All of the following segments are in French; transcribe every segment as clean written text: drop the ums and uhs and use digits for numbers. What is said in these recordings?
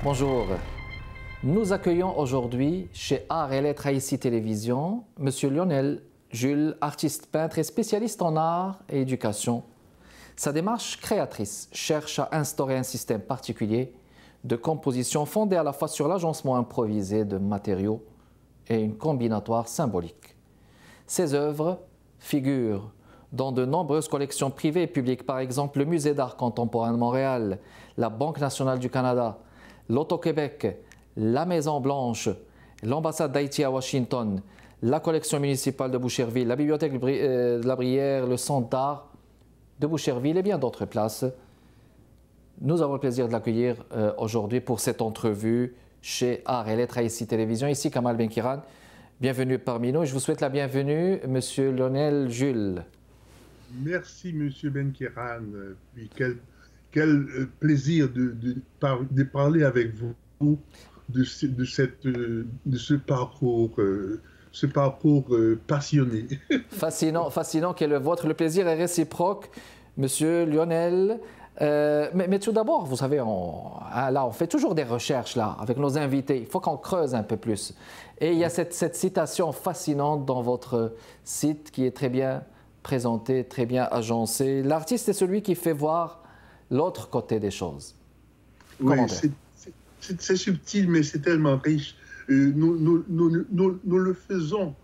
Bonjour. Nous accueillons aujourd'hui chez Art et Lettres Haïti Télévision M. Lionel Jules, artiste peintre et spécialiste en art et éducation. Sa démarche créatrice cherche à instaurer un système particulier de composition fondé à la fois sur l'agencement improvisé de matériaux et une combinatoire symbolique. Ses œuvres figurent dans de nombreuses collections privées et publiques, par exemple le Musée d'art contemporain de Montréal, la Banque nationale du Canada, l'Auto-Québec, la Maison Blanche, l'ambassade d'Haïti à Washington, la collection municipale de Boucherville, la bibliothèque de la Brière, le centre d'art de Boucherville et bien d'autres places. Nous avons le plaisir de l'accueillir aujourd'hui pour cette entrevue chez Art et Lettres Haïti Télévision. Ici Kamal Benkiran, bienvenue parmi nous. Je vous souhaite la bienvenue, Monsieur Lionel Jules. Merci, Monsieur Benkiran. Quel plaisir de parler avec vous de ce parcours passionné. Fascinant qu'est le vôtre. Le plaisir est réciproque, Monsieur Lionel. Mais tout d'abord, vous savez, on fait toujours des recherches là, avec nos invités. Il faut qu'on creuse un peu plus. Et il y a cette citation fascinante dans votre site qui est très bien présentée, très bien agencée. L'artiste est celui qui fait voir l'autre côté des choses. Oui, c'est subtil, mais c'est tellement riche. Nous le faisons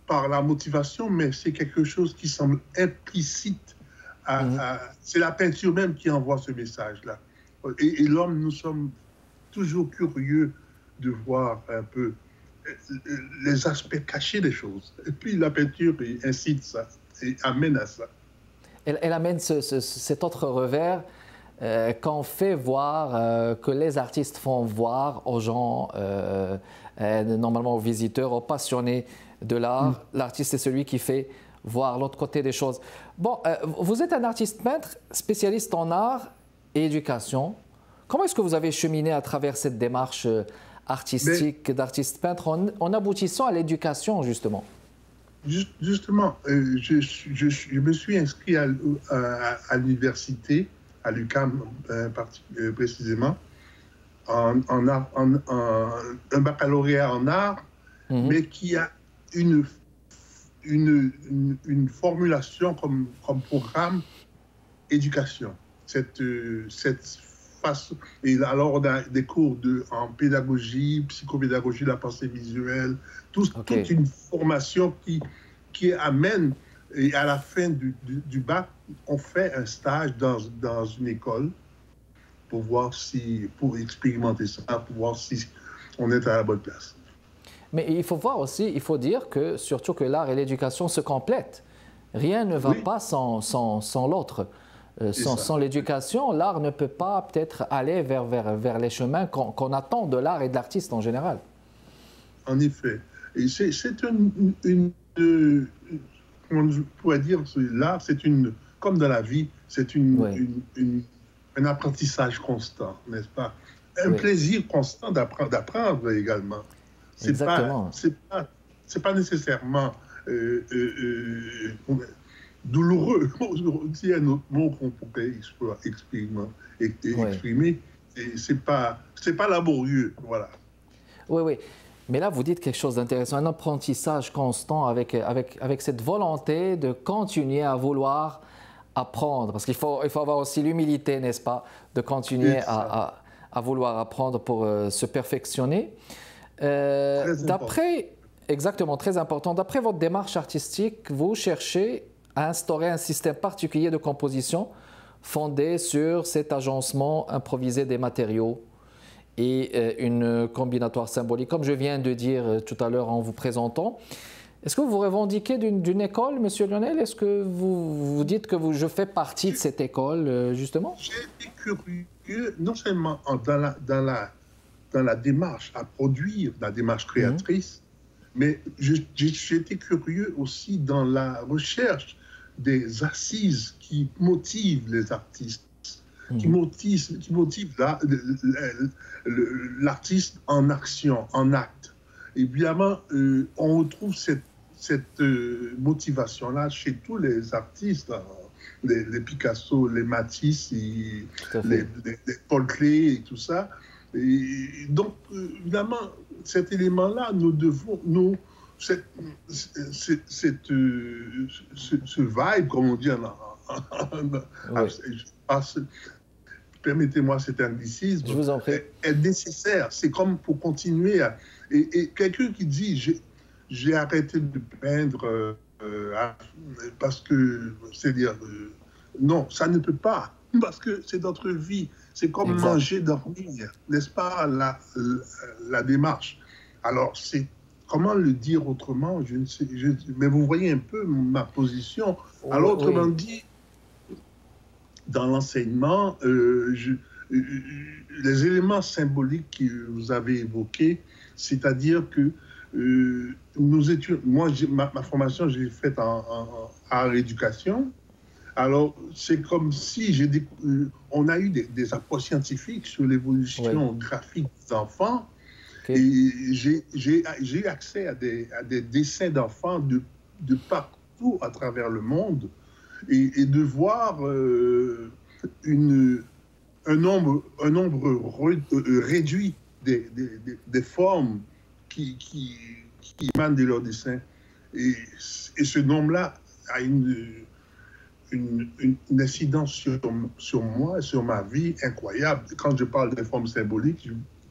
par la motivation, mais c'est quelque chose qui semble implicite. C'est la peinture même qui envoie ce message-là. Et l'homme, nous sommes toujours curieux de voir un peu les aspects cachés des choses. Et puis la peinture incite ça et amène à ça. Elle amène cet autre revers qu'on fait voir, que les artistes font voir aux gens, normalement aux visiteurs, aux passionnés de l'art. L'artiste est celui qui fait voir l'autre côté des choses. Bon, vous êtes un artiste peintre, spécialiste en art et éducation. Comment est-ce que vous avez cheminé à travers cette démarche artistique d'artiste peintre en aboutissant à l'éducation, justement? Justement, je me suis inscrit à l'université, à l'UQAM précisément, un baccalauréat en art, mais qui a une formulation comme programme éducation. Et alors, on a des cours en pédagogie, psychopédagogie, la pensée visuelle, toute une formation qui amène, et à la fin du bac, on fait un stage dans une école pour expérimenter ça, pour voir si on est à la bonne place. Mais il faut voir aussi, il faut dire que surtout que l'art et l'éducation se complètent. Rien ne va pas sans l'autre. Sans l'éducation, l'art ne peut pas peut-être aller vers les chemins qu'on attend de l'art et de l'artiste en général. En effet. Et c'est on pourrait dire, l'art, comme dans la vie, c'est un apprentissage constant, n'est-ce pas? Un plaisir constant d'apprendre également. Exactement. C'est pas nécessairement douloureux. S'il y a un autre mot qu'on pourrait exprimer, c'est pas laborieux, voilà. Oui. Mais là, vous dites quelque chose d'intéressant, un apprentissage constant avec cette volonté de continuer à vouloir apprendre. Parce qu'il faut avoir aussi l'humilité, n'est-ce pas, de continuer à vouloir apprendre pour se perfectionner. Exactement, très important. D'après votre démarche artistique, vous cherchez à instaurer un système particulier de composition fondé sur cet agencement improvisé des matériaux et une combinatoire symbolique, comme je viens de dire tout à l'heure en vous présentant. Est-ce que vous vous revendiquez d'une école, Monsieur Lionel? Est-ce que vous dites que je fais partie de cette école, justement? J'ai été curieux, non seulement dans la démarche à produire, la démarche créatrice, mais j'ai été curieux aussi dans la recherche des assises qui motivent les artistes, qui motivent l'artiste en action, en acte. Évidemment, on retrouve cette motivation-là chez tous les artistes, les Picasso, les Matisse, les Paul Klee et tout ça. Et donc, évidemment, cet élément-là, nous devons, ce vibe, comme on dit permettez-moi cet anglicisme, Je vous en prie. Est nécessaire. C'est comme pour continuer à... Et quelqu'un qui dit, j'ai arrêté de peindre parce que, c'est-à-dire, non, ça ne peut pas, parce que c'est notre vie. C'est comme manger, dormir, n'est-ce pas, la démarche. Alors, c'est comment le dire autrement, je ne sais, mais vous voyez un peu ma position. Alors, autrement dit, dans l'enseignement, les éléments symboliques que vous avez évoqués, c'est-à-dire que nous étions, moi, ma formation, j'ai faite en art éducation. Alors, c'est comme si on a eu des approches scientifiques sur l'évolution graphique des enfants. Et j'ai eu accès à des dessins d'enfants de partout à travers le monde et de voir un nombre réduit des formes qui émanent de leurs dessins. Et ce nombre-là a une incidence sur moi, sur ma vie incroyable. Quand je parle des formes symboliques,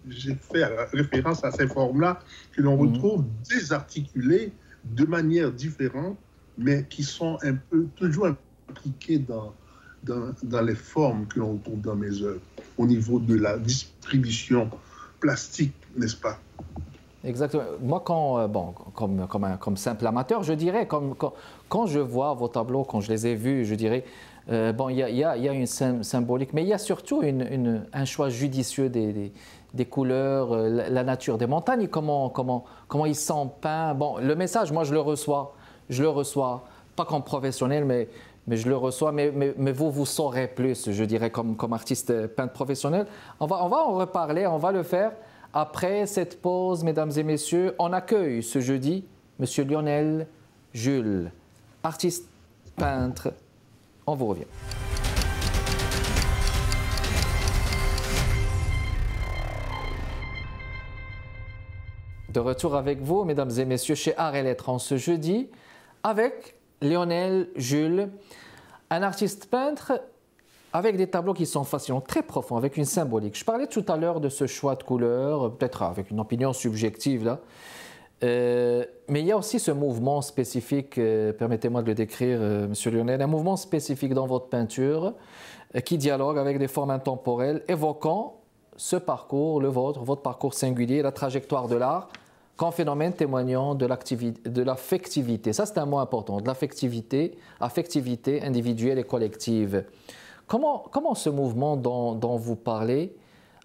j'ai fait référence à ces formes-là que l'on retrouve désarticulées de manière différente, mais qui sont un peu toujours impliquées dans les formes que l'on retrouve dans mes œuvres, au niveau de la distribution plastique, n'est-ce pas? Exactement. Moi, comme simple amateur, je dirais, quand je vois vos tableaux, quand je les ai vus, je dirais, il y a une symbolique, mais il y a surtout un choix judicieux des couleurs, la nature des montagnes, comment ils sont peints. Bon, le message, moi, je le reçois, pas comme professionnel, mais je le reçois, mais vous saurez plus, je dirais, comme artiste peintre professionnel. On va en reparler, on va le faire. Après cette pause, mesdames et messieurs, on accueille ce jeudi M. Lionel Jules, artiste peintre. On vous revient. De retour avec vous, mesdames et messieurs, chez Art et Lettres en ce jeudi, avec Lionel Jules, un artiste peintre avec des tableaux qui sont fascinants, très profonds, avec une symbolique. Je parlais tout à l'heure de ce choix de couleurs, peut-être avec une opinion subjective, là. Mais il y a aussi ce mouvement spécifique, permettez-moi de le décrire, Monsieur Lionel, un mouvement spécifique dans votre peinture qui dialogue avec des formes intemporelles, évoquant ce parcours, votre parcours singulier, la trajectoire de l'art, comme phénomène témoignant de l'affectivité. Ça, c'est un mot important, de l'affectivité, affectivité individuelle et collective. Comment ce mouvement dont vous parlez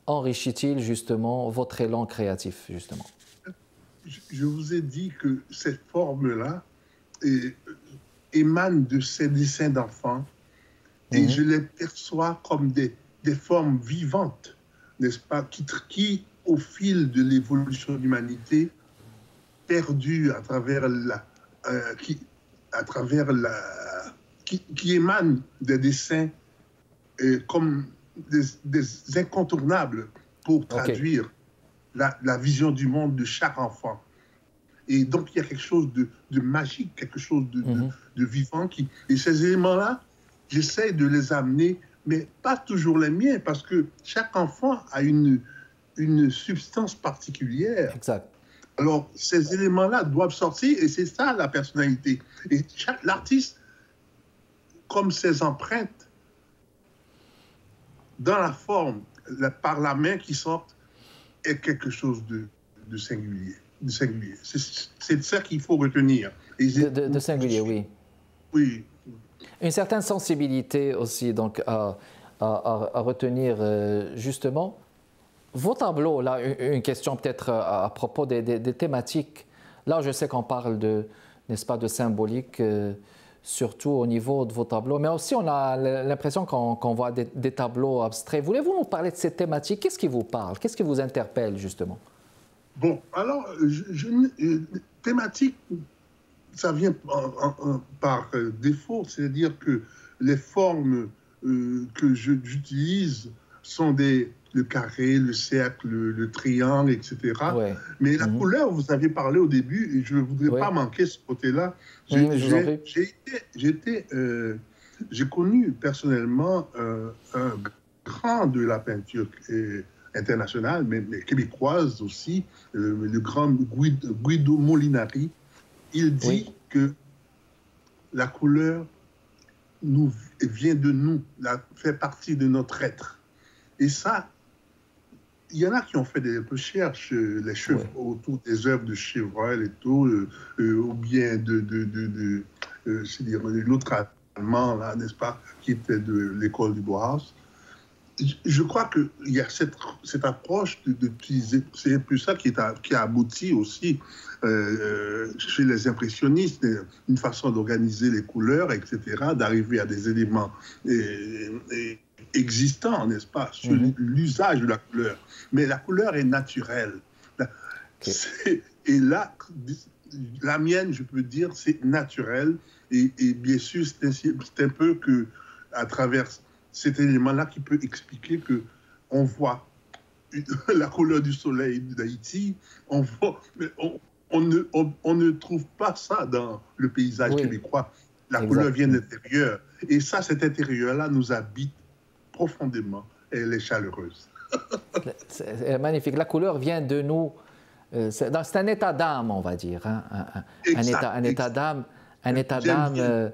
enrichit-il justement votre élan créatif, justement? Je vous ai dit que cette forme-là émane de ces dessins d'enfants et je les perçois comme des formes vivantes, n'est-ce pas, qui, au fil de l'évolution de l'humanité, perdues à travers qui émanent des dessins comme des incontournables pour traduire la vision du monde de chaque enfant. Et donc, il y a quelque chose de magique, quelque chose de vivant. Et ces éléments-là, j'essaie de les amener, mais pas toujours les miens, parce que chaque enfant a une substance particulière. Exact. Alors, ces éléments-là doivent sortir, et c'est ça la personnalité. Et l'artiste, comme ses empreintes, dans la forme, par la main qui sort, est quelque chose de singulier. C'est ça qu'il faut retenir. De singulier, oui. Oui. Une certaine sensibilité aussi donc, à retenir justement. Vos tableaux, là, une question peut-être à propos des thématiques. Là, je sais qu'on parle n'est-ce pas, de symbolique, surtout au niveau de vos tableaux, mais aussi on a l'impression qu'on voit des tableaux abstraits. Voulez-vous nous parler de ces thématiques? Qu'est-ce qui vous parle? Qu'est-ce qui vous interpelle, justement? Bon, alors, thématique, ça vient par défaut, c'est-à-dire que les formes que j'utilise sont le carré, le cercle, le triangle, etc. Ouais. Mais la couleur, vous avez parlé au début, et je ne voudrais pas manquer ce côté-là. J'ai connu personnellement un grand de la peinture internationale, mais québécoise aussi, le grand Guido Molinari. Il dit que la couleur vient de nous, fait partie de notre être. Et ça, il y en a qui ont fait des recherches autour des œuvres de Chevreul et tout, ou bien de l'autre allemand, là, n'est-ce pas, qui était de l'école du Bauhaus. Je crois qu'il y a cette approche d'utiliser, c'est un peu ça qui a abouti aussi chez les impressionnistes, une façon d'organiser les couleurs, etc., d'arriver à des éléments existants, n'est-ce pas, sur l'usage de la couleur. Mais la couleur est naturelle. Et là, la mienne, je peux dire, c'est naturel. Et bien sûr, c'est un peu à travers cet élément-là qui peut expliquer qu'on voit la couleur du soleil d'Haïti, on ne trouve pas ça dans le paysage québécois. La couleur vient de l'intérieur. Et ça, cet intérieur-là nous habite profondément et elle est chaleureuse. C'est magnifique. La couleur vient de nous. C'est un état d'âme, on va dire. Hein? Un état d'âme. Un état d'âme.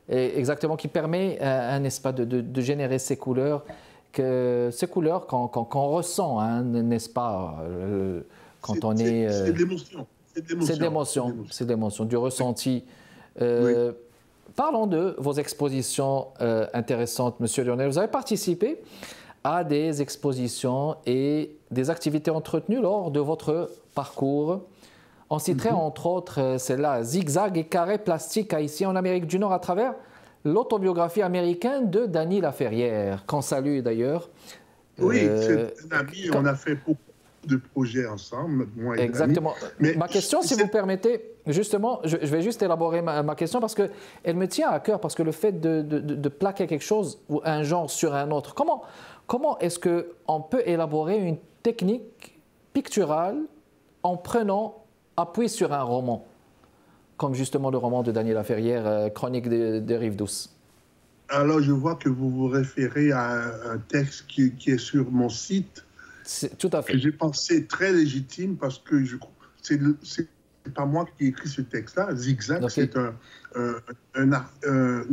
Exactement, qui permet, n'est-ce pas, de générer ces couleurs qu'on ressent, hein, n'est-ce pas, quand on est... C'est de l'émotion. C'est de l'émotion, du ressenti. Parlons de vos expositions intéressantes, Monsieur Lionel. Vous avez participé à des expositions et des activités entretenues lors de votre parcours. On citerait entre autres celle-là, Zigzag et carré plastique haïtien en Amérique du Nord à travers l'autobiographie américaine de Dany Laferrière, qu'on salue d'ailleurs. Oui, c'est un ami, on a fait beaucoup de projets ensemble, moi et exactement. Mais ma question, si vous permettez, justement, je vais juste élaborer ma question parce qu'elle me tient à cœur, parce que le fait de plaquer quelque chose ou un genre sur un autre, comment est-ce qu'on peut élaborer une technique picturale en prenant appui sur un roman, comme justement le roman de Dany Laferrière, Chronique des Rives douces? Alors, je vois que vous vous référez à un texte qui est sur mon site. Tout à fait. Que j'ai pensé très légitime parce que c'est pas moi qui ai écrit ce texte-là. Zigzag, c'est un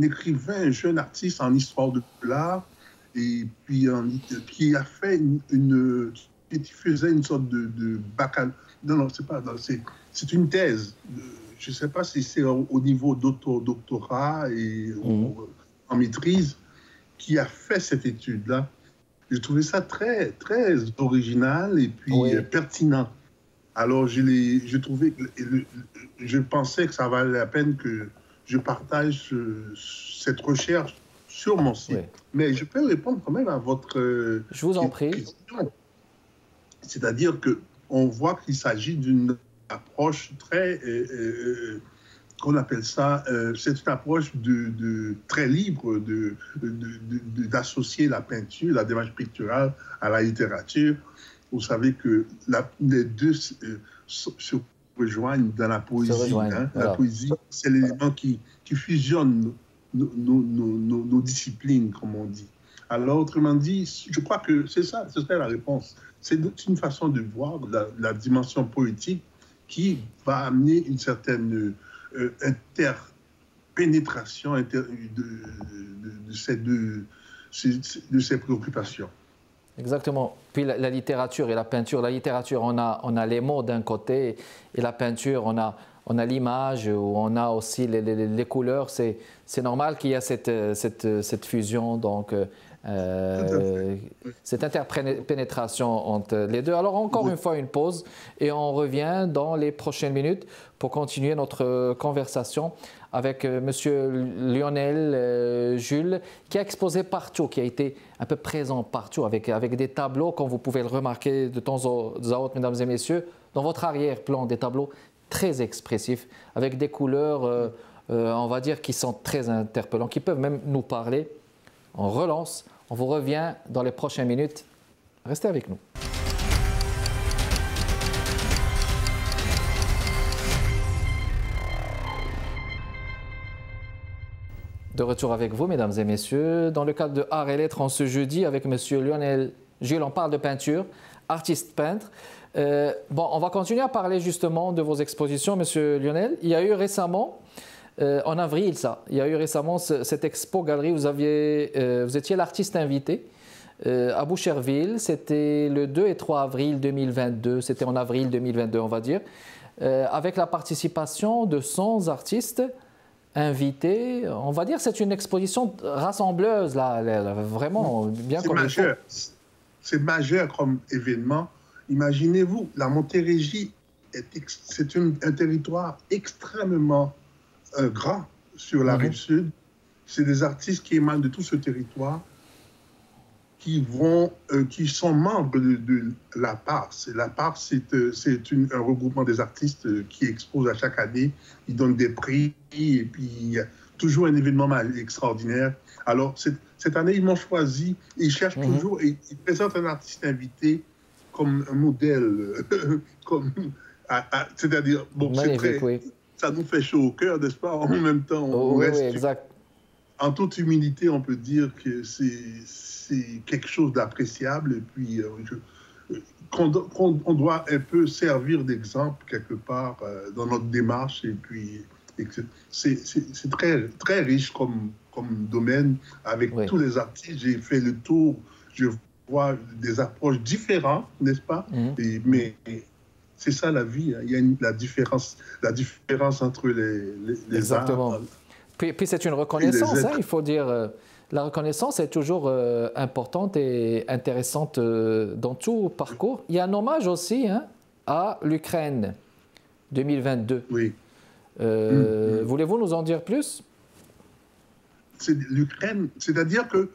écrivain, un jeune artiste en histoire de l'art, et puis qui a fait qui faisait une sorte de baccalauréat. Non, c'est pas. C'est une thèse. Je ne sais pas si c'est au niveau d'autodoctorat et en maîtrise qui a fait cette étude-là. J'ai trouvé ça très, très original et puis pertinent. Alors, je pensais que ça valait la peine que je partage cette recherche sur mon site. Oui. Mais je peux répondre quand même à votre je vous en prie. Question. C'est-à-dire qu'on voit qu'il s'agit d'une approche très... qu'on appelle ça, c'est une approche très libre d'associer la peinture, la démarche picturale à la littérature. Vous savez que les deux se rejoignent dans la poésie. Hein? Voilà. La poésie, c'est l'élément qui fusionne nos disciplines, comme on dit. Alors, autrement dit, je crois que c'est ça, ce serait la réponse. C'est une façon de voir la dimension poétique qui va amener une certaine interpénétration de ces préoccupations. Exactement. Puis la littérature et la peinture. La littérature, on a les mots d'un côté, et la peinture, on a l'image, on a aussi les couleurs. C'est normal qu'il y ait cette fusion, donc cette interpénétration entre les deux. Alors encore une fois, une pause et on revient dans les prochaines minutes pour continuer notre conversation avec M. Lionel Jules, qui a exposé partout, qui a été un peu présent partout, avec des tableaux, comme vous pouvez le remarquer de temps à autre, mesdames et messieurs, dans votre arrière-plan, des tableaux très expressifs, avec des couleurs, on va dire, qui sont très interpellants, qui peuvent même nous parler. On relance, on vous revient dans les prochaines minutes. Restez avec nous. De retour avec vous, mesdames et messieurs, dans le cadre de Arts et Lettres en ce jeudi avec M. Lionel Jules. On parle de peinture, artiste peintre. On va continuer à parler justement de vos expositions, M. Lionel. Il y a eu récemment, en avril il y a eu récemment cette expo-galerie, vous étiez l'artiste invité à Boucherville. C'était le 2 et 3 avril 2022, c'était en avril 2022 on va dire, avec la participation de 100 artistes invités. On va dire que c'est une exposition rassembleuse, là, vraiment bien comme il faut. C'est majeur comme événement. Imaginez-vous, la Montérégie, c'est un territoire extrêmement grand sur la rive sud. C'est des artistes qui émanent de tout ce territoire qui sont membres de la PARS. La PARS, c'est un regroupement des artistes qui expose à chaque année. Ils donnent des prix et puis il y a toujours un événement extraordinaire. Alors, cette année, ils m'ont choisi. Ils cherchent toujours et ils présentent un artiste invité comme un modèle. C'est-à-dire, bon, ça nous fait chaud au cœur, n'est-ce pas? En même temps, on reste... exact. En toute humilité, on peut dire que c'est quelque chose d'appréciable et puis qu'on doit un peu servir d'exemple quelque part dans notre démarche. Et puis, c'est très, très riche comme domaine avec tous les artistes. J'ai fait le tour, je vois des approches différentes, n'est-ce pas? Mais c'est ça la vie. Hein. Il y a la différence entre les arts. Puis c'est une reconnaissance, il faut dire. La reconnaissance est toujours importante et intéressante dans tout parcours. Il y a un hommage aussi à l'Ukraine 2022. Oui. Voulez-vous nous en dire plus? C'est l'Ukraine, c'est-à-dire que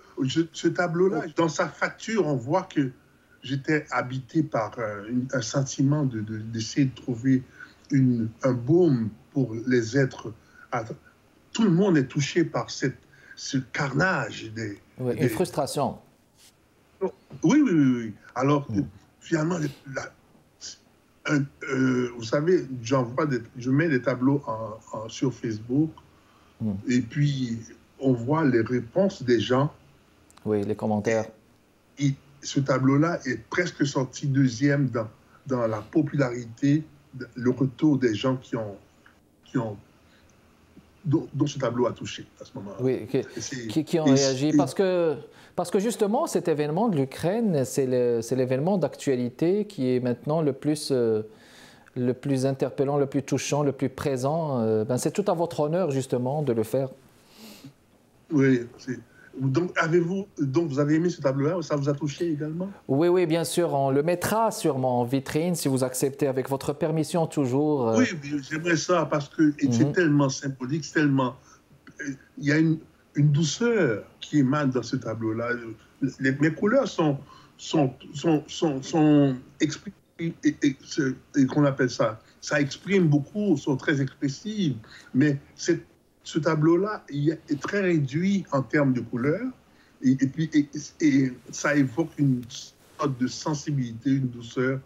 ce tableau-là, dans sa facture, on voit que j'étais habité par un sentiment d'essayer de trouver un baume pour les êtres. Tout le monde est touché par ce carnage. Une frustration. Oui. Alors, finalement, vous savez, je mets des tableaux sur Facebook et puis on voit les réponses des gens. Oui, les commentaires. Et ce tableau-là est presque sorti deuxième dans la popularité, le retour des gens dont ce tableau a touché à ce moment-là. Oui, qui ont réagi. Parce que justement, cet événement de l'Ukraine, c'est l'événement d'actualité qui est maintenant le plus interpellant, le plus touchant, le plus présent. C'est tout à votre honneur, justement, de le faire. Oui, donc vous avez aimé ce tableau-là? Ça vous a touché également? Oui, bien sûr. On le mettra sûrement en vitrine, si vous acceptez, avec votre permission toujours. Oui, j'aimerais ça parce que c'est tellement symbolique, il y a une douceur qui émane dans ce tableau-là. Mes couleurs sont exprimées, qu'on appelle ça. Ça exprime beaucoup, sont très expressives, mais ce tableau-là est très réduit en termes de couleurs et ça évoque une sorte de sensibilité, une douceur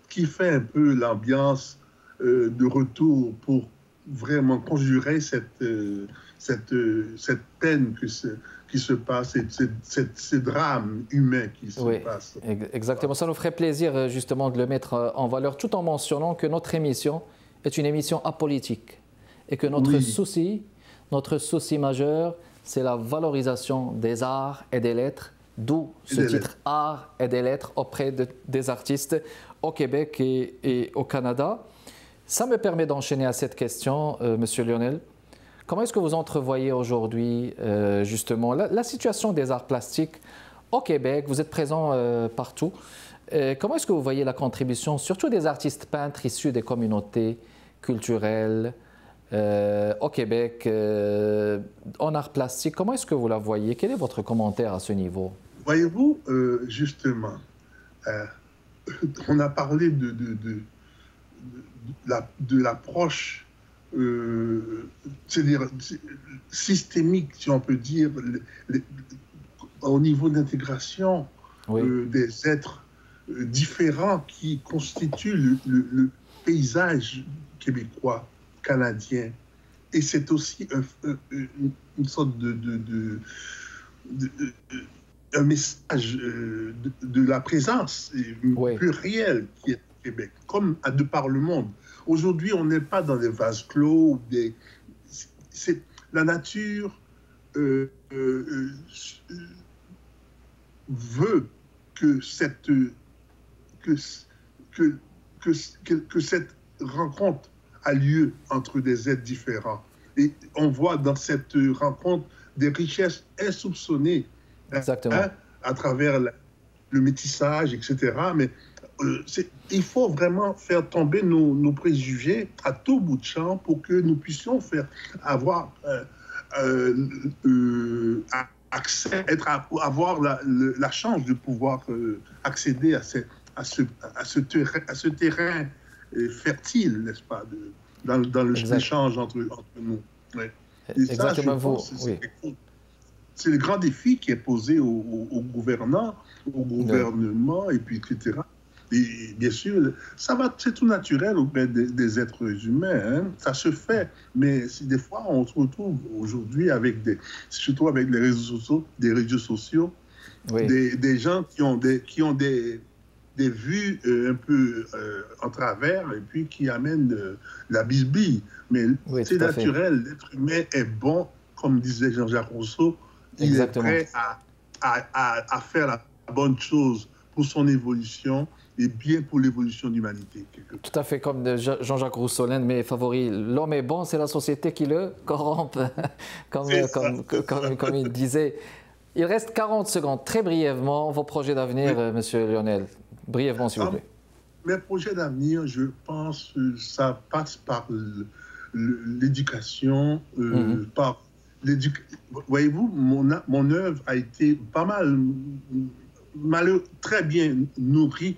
qui fait un peu l'ambiance de retour pour vraiment conjurer cette peine qui se passe, ce drame humain qui se passe. Exactement. Ça nous ferait plaisir justement de le mettre en valeur tout en mentionnant que notre émission est une émission apolitique. Et que notre souci majeur, c'est la valorisation des arts et des lettres, d'où ce titre « Arts et des lettres » auprès des artistes au Québec et au Canada. Ça me permet d'enchaîner à cette question, Monsieur Lionel. Comment est-ce que vous entrevoyez aujourd'hui, justement, la situation des arts plastiques au Québec? Vous êtes présent partout. Comment est-ce que vous voyez la contribution, surtout des artistes peintres issus des communautés culturelles, au Québec, en art plastique? Comment est-ce que vous la voyez? Quel est votre commentaire à ce niveau? Voyez-vous, justement, on a parlé de l'approche c'est-à-dire systémique, si on peut dire, au niveau d'intégration. des êtres différents qui constituent le paysage québécois, canadien. Et c'est aussi une sorte un message de la présence plurielle qui est au Québec, comme de par le monde. Aujourd'hui, on n'est pas dans des vases clos. La nature veut que cette rencontre a lieu entre des êtres différents. Et on voit dans cette rencontre des richesses insoupçonnées à travers le métissage, etc. Mais il faut vraiment faire tomber nos préjugés à tout bout de champ pour que nous puissions avoir accès, avoir la chance de pouvoir accéder à ce terrain fertile, n'est-ce pas, dans l'échange entre nous. Ouais. Et ça, je pense, c'est le grand défi qui est posé aux gouvernants, au gouvernement, et puis etc. Et bien sûr, c'est tout naturel auprès des êtres humains. Hein. Ça se fait, mais des fois, on se retrouve aujourd'hui surtout avec les réseaux sociaux, des gens qui ont des vues un peu en travers et puis qui amènent la bisbille. Mais c'est naturel, l'être humain est bon, comme disait Jean-Jacques Rousseau, il est prêt à faire la bonne chose pour son évolution et bien pour l'évolution de l'humanité. Tout à fait, comme Jean-Jacques Rousseau, l'un de mes favoris. L'homme est bon, c'est la société qui le corrompt, comme il disait. Il reste 40 secondes. Très brièvement, vos projets d'avenir, Monsieur Lionel. Brièvement, s'il vous plaît. Mes projets d'avenir, je pense que ça passe par l'éducation, voyez-vous, mon œuvre a été pas mal, très bien nourrie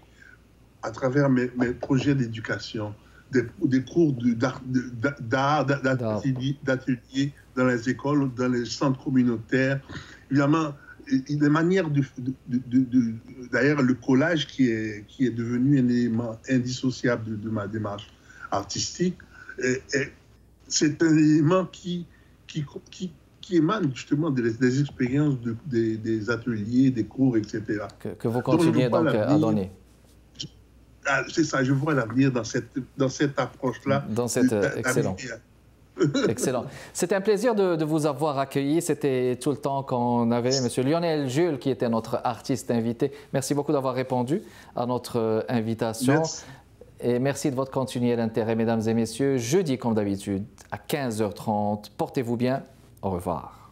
à travers mes projets d'éducation, des cours d'art, d'ateliers dans les écoles, dans les centres communautaires. Évidemment, les manières d'ailleurs, le collage qui est devenu un élément indissociable de ma démarche artistique, c'est un élément qui émane justement des expériences des ateliers, des cours, etc. Que vous continuez donc à donner. C'est ça, je vois l'avenir dans cette approche-là. Excellent. Excellent. C'était un plaisir de vous avoir accueilli. C'était tout le temps qu'on avait M. Lionel Jules, qui était notre artiste invité. Merci beaucoup d'avoir répondu à notre invitation. Merci. Et merci de votre continuel intérêt, mesdames et messieurs. Jeudi, comme d'habitude, à 15h30. Portez-vous bien. Au revoir.